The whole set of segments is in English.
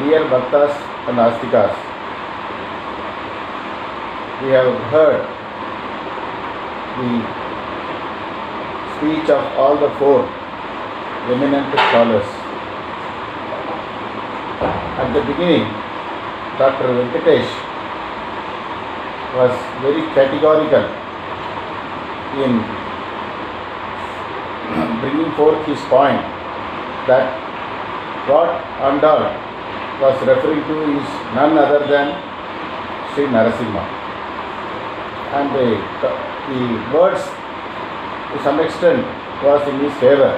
Dear Bhaktas and Astikas, we have heard the speech of all the four eminent scholars. At the beginning, Dr. Venkatesh was very categorical in bringing forth his point that what Andal was referring to is none other than Sri Narasimha. And the words to some extent was in his favor,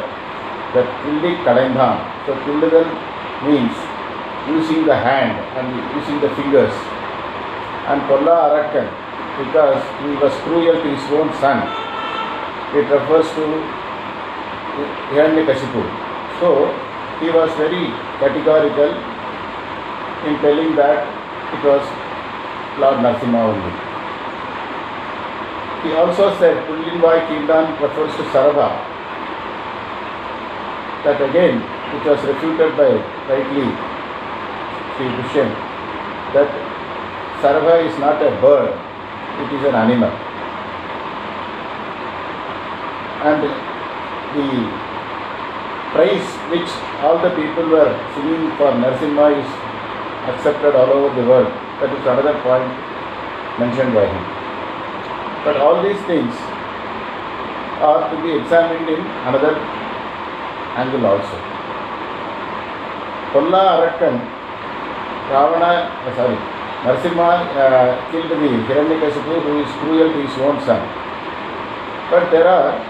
that Killi Kalaindham. So Killigal means using the hand and using the fingers. And Kolla Arakkan, because he was cruel to his own son, it refers to Hiranyakashipu. So he was very categorical in telling that it was Lord Narasimha only. He also said Pullinvai Kindan refers to Sarabha. That again, it was refuted by rightly Sri Bhushan, that Sarabha is not a bird, it is an animal. And the praise which all the people were singing for Narasimha is accepted all over the world. That is another point mentioned by him. But all these things are to be examined in another angle also. Kolla Arakkan, Narasimha killed the Hiranyakashipu, who is cruel to his own son. But there are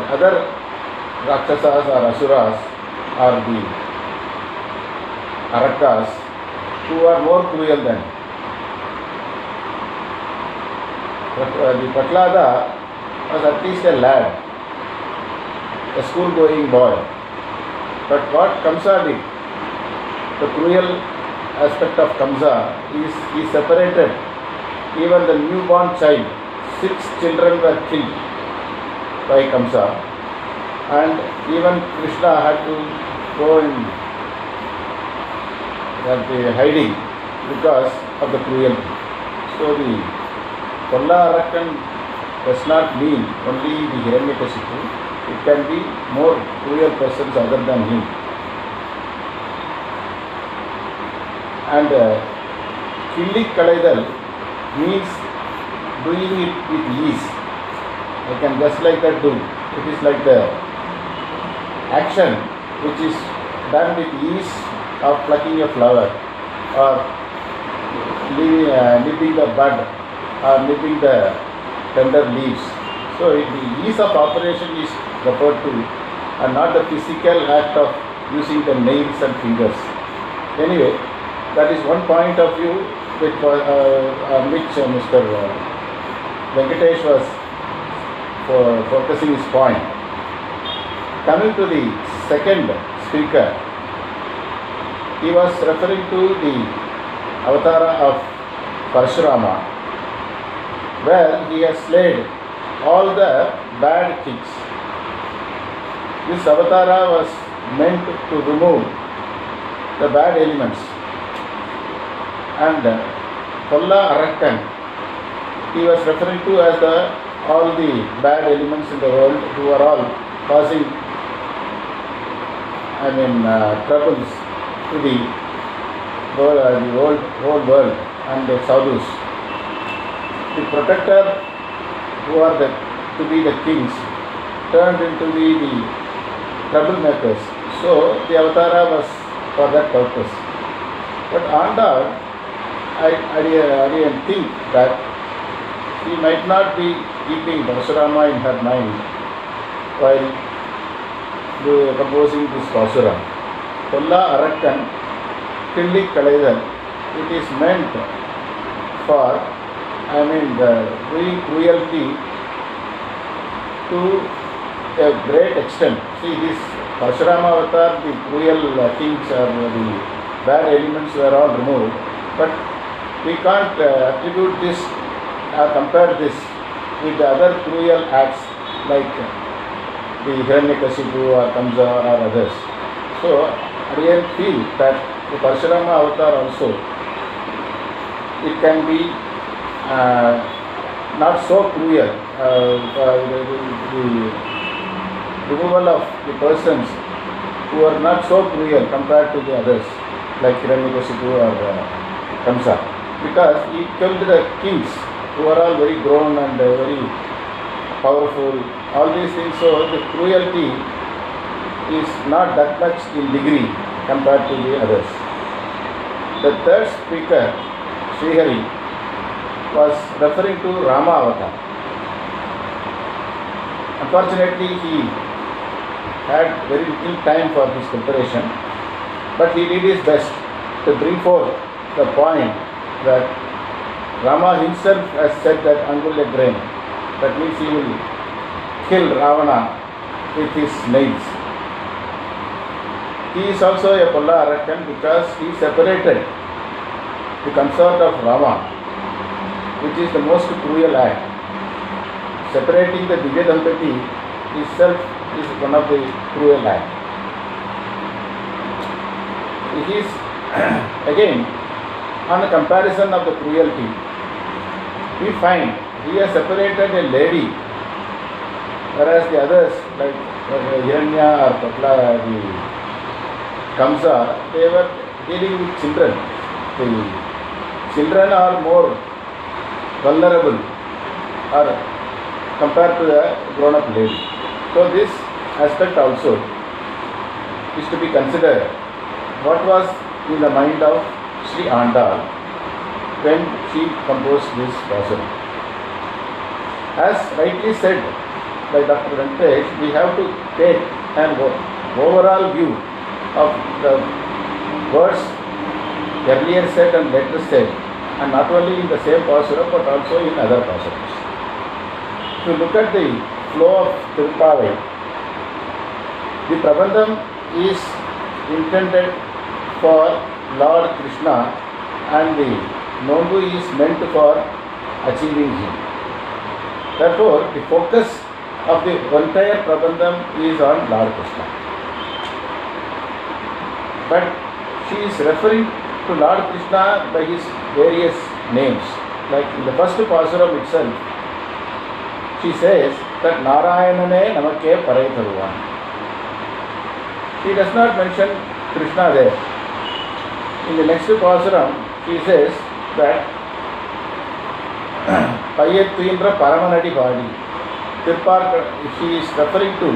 other Rakshasas or Asuras or the Arakkas who are more cruel than. The Prahlada was at least a lad, a school-going boy. But what Kamsa did, the cruel aspect of Kamsa is he separated even the newborn child. 6 children were killed by Kamsa, and even Krishna had to go in hiding because of the cruelty. So the Kolla Arakkan does not mean only the Hiranyakashipu. It can be more cruel persons other than him. And Killi Kalaidal means doing it with ease. I can just like that do. It is like the action which is done with ease of plucking a flower or nipping the bud or nipping the tender leaves. So the ease of operation is referred to and not the physical act of using the nails and fingers. Anyway, that is one point of view which Mr. Venkatesh was focusing his point. Coming to the second speaker, he was referring to the avatara of Parashurama, where he has slayed all the bad kings. This avatara was meant to remove the bad elements. And Kolla Arakkan, he was referring to as all the bad elements in the world who are all causing troubles to the whole world and the sadhus. The protector, who are to be the kings, turned into the troublemakers. So the avatara was for that purpose. But Andal, I didn't think that she might not be keeping Parashurama in her mind while composing this Pasuram. Kolla Arakkan, Killi Kalaidal, it is meant for doing cruelty to a great extent. See, this Parashurama avatar, the cruel kings or the bad elements were all removed, but we can't attribute this or compare this with the other cruel acts like the Hiranyakashipu or Kamsa or others. So really feel that the Parshurama avatar also, it can be not so cruel. The removal of the persons who are not so cruel compared to the others, like Hiranyakashipu or Kamsa, because he killed the kings who are all very grown and very powerful, all these things. So the cruelty is not that much in degree compared to the others. The third speaker, Srihari, was referring to Rama avatar. Unfortunately, he had very little time for his preparation, but he did his best to bring forth the point that Rama himself has said that Angulya grain, that means he will kill Ravana with his nails. He is also a Kolla Arakan because he separated the consort of Rama, which is the most cruel act. Separating the Divya Dampati itself is one of the cruel acts. It is again on a comparison of the cruelty. We find he has separated a lady, whereas the others like Hiranya or Patla, the Kamsa, they were dealing with children. The children are more vulnerable or compared to the grown-up lady. So this aspect also is to be considered. What was in the mind of Sri Andal when she composed this version? As rightly said by Dr. Venkatesh, we have to take an overall view of the words earlier said and later said, and not only in the same Pasura but also in other Pasuras. If you look at the flow of Tirupavai, the Prabandham is intended for Lord Krishna and the Nondu is meant for achieving him. Therefore, the focus of the entire Prabandham is on Lord Krishna. But she is referring to Lord Krishna by his various names. Like in the first Pasuram itself, she says that Narayanane Namake Parai Tharuvan. She does not mention Krishna there. In the next Pasuram, she says that Payyattuindra Paramanadi Badi. She is referring to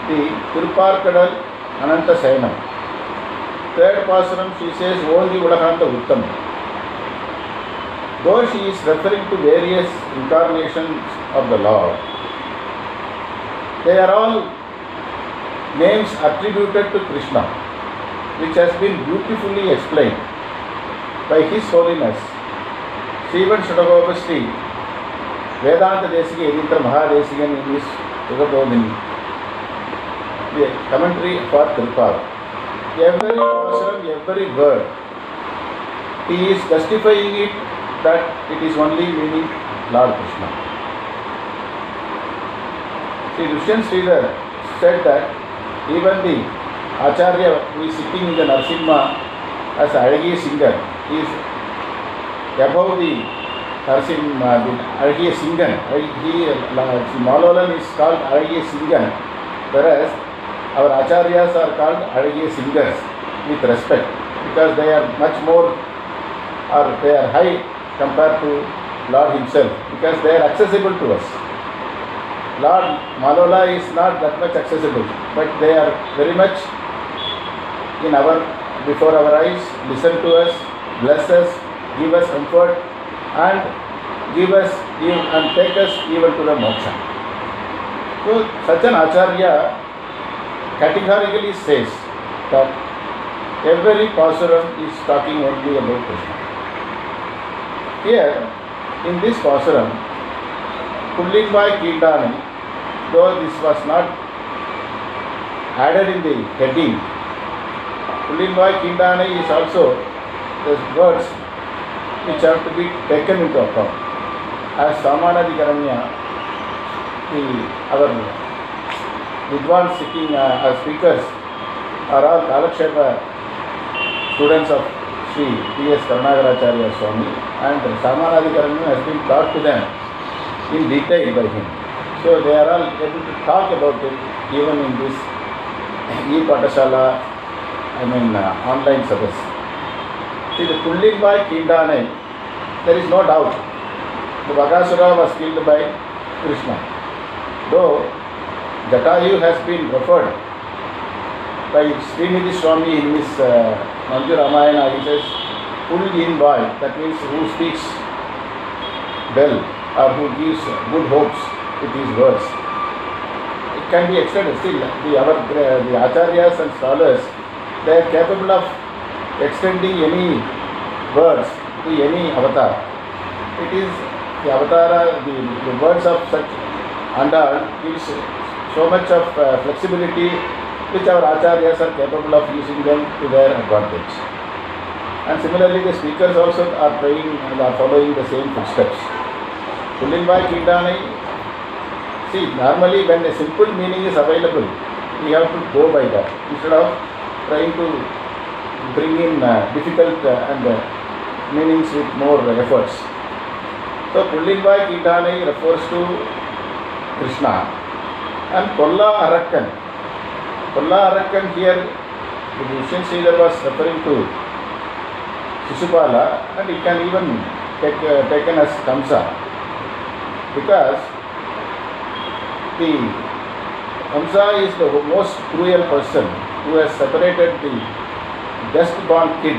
the Tirupparkadal Ananta Sayanam. Third Pasuram, she says Ongi Udakanta Uttam. Though she is referring to various incarnations of the Lord, they are all names attributed to Krishna, which has been beautifully explained by His Holiness Srivan Shadagopasri Vedanta Desika Edintra Mahadesigan in his Yugadodhini, the commentary for Tirupal. Every Pasuram, every word, he is justifying it that it is only meaning Lord Krishna. Sri Dushyant Sridhar said that even the Acharya who is sitting in the Narsimha as a Azhagiya singer is above the Narsimha, the Azhagiya Singan. Malolan is called Azhagiya Singan, whereas our Acharyas are called Azhagiya Singers with respect, because they are much more, or they are high compared to Lord himself, because they are accessible to us. Lord Malola is not that much accessible, but they are very much before our eyes, listen to us, bless us, give us comfort, and take us even to the moksha. So such an Acharya categorically says that every Pasuram is talking only about Krishna. Here, in this Pasuram, Pullingbai Kindani, though this was not added in the heading, Pullingbai Kindani is also the words which have to be taken into account. As Samanadikaranya, our Vidwan speakers are all Kalakshepa students of Sri T.S. Karunakaracharya Swami, and Samanadikaranam has been taught to them in detail by him. So they are all able to talk about it even in this e-Patashala, online service. See, the Kullinbai Kindane, there is no doubt. The Bakasura was killed by Krishna. Though Jatayu has been referred by Srinidhi Swami in his Manju Ramayana, he says, Kullinbai, that means who speaks well or who gives good hopes with his words. It can be extended. Still, the Acharyas and scholars, they are capable of extending any words to any avatar. It is the avatar, the words of such Andal gives so much of flexibility which our Acharyas are capable of using them to their advantage. And similarly, the speakers also are following the same footsteps. Kullinbai Kindanai, see, normally when a simple meaning is available, we have to go by that instead of trying to bring in difficult meanings with more efforts. So Kullinbai Kindanai refers to Krishna, and Kolla Arakkan. Kolla Arakkan here, the Bhushan Sridhar was referring to Shishupala, and it can even taken as Kamsa, because the Kamsa is the most cruel person who has separated the just born kid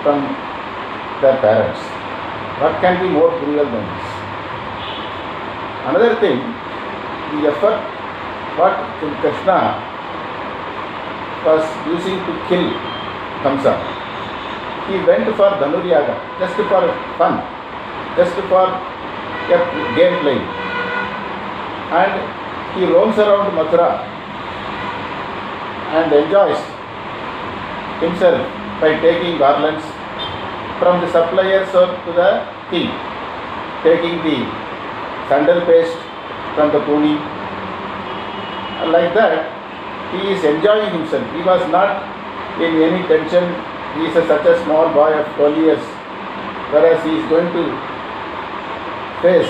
from their parents. What can be more cruel than this? Another thing, the effort what Krishna was using to kill Kamsa, he went for Dhanuryaga just for fun, just for game playing, and he roams around Mathura and enjoys himself by taking garlands from the suppliers to the king, taking the sandal paste from the Puni. Like that, he is enjoying himself. He was not in any tension. He is such a small boy of 12 years, whereas he is going to face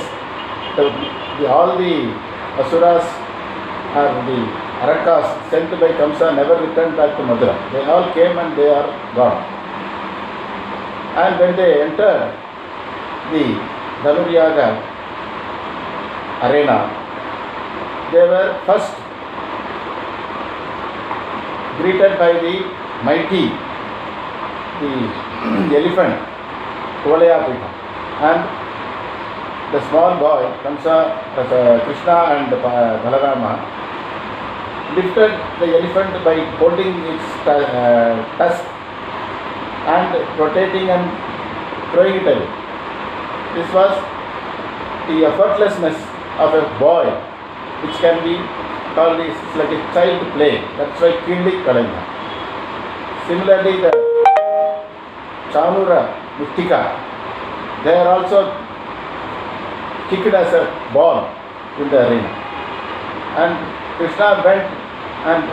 all the Asuras or the Arakas sent by Kamsa never returned back to Mathura. They all came and they are gone. And when they entered the Dhanuryaga arena, they were first greeted by the mighty, the elephant, Kuvalayapita, and the small boy, Kamsa, Krishna and Balarama, lifted the elephant by holding its tusk and rotating and throwing it away. This was the effortlessness of a boy, which can be called like a child play. That's why Kindik Kalanga. Similarly, the Chanura Muttika, they are also kicked as a ball in the arena. And Krishna went and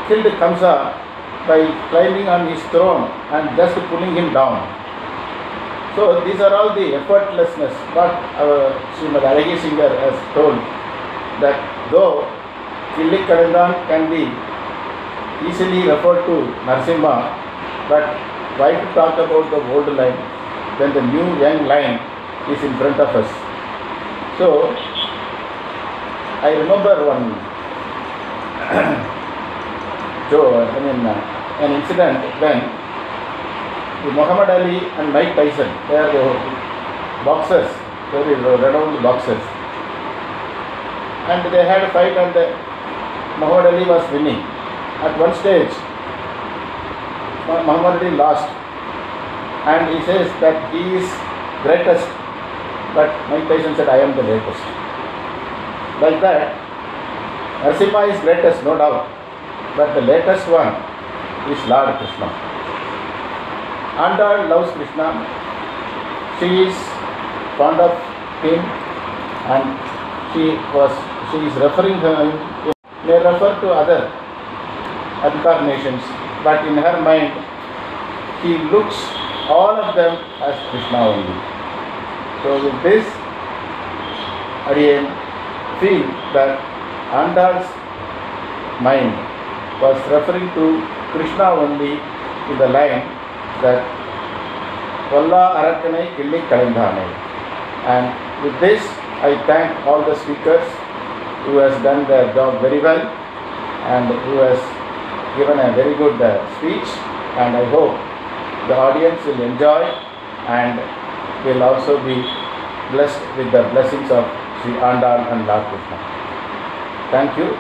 killed Kamsa by climbing on his throne and just pulling him down. So these are all the effortlessness what our Srimad Aragi Singer has told, that though Killik Karandan can be easily referred to Narsimha, but why to talk about the old line when the new young line is in front of us? So I remember one an incident when Muhammad Ali and Mike Tyson, they are the boxers, very renowned boxers, and they had a fight and Muhammad Ali was winning. At one stage, Muhammad Ali lost, and he says that he is greatest, but Mike Tyson said, I am the latest. Like that, Narasimha is greatest, no doubt, but the latest one is Lord Krishna. Andal loves Krishna. She is fond of him, and she is referring to him. May refer to other incarnations, but in her mind, he looks all of them as Krishna only. So with this, I feel that Andal's mind was referring to Krishna only in the line that Valla Arakkanai Killi Kalendhanai. And with this, I thank all the speakers who has done their job very well and who has given a very good speech, and I hope the audience will enjoy and will also be blessed with the blessings of Sri Andal and Lord Krishna. Thank you.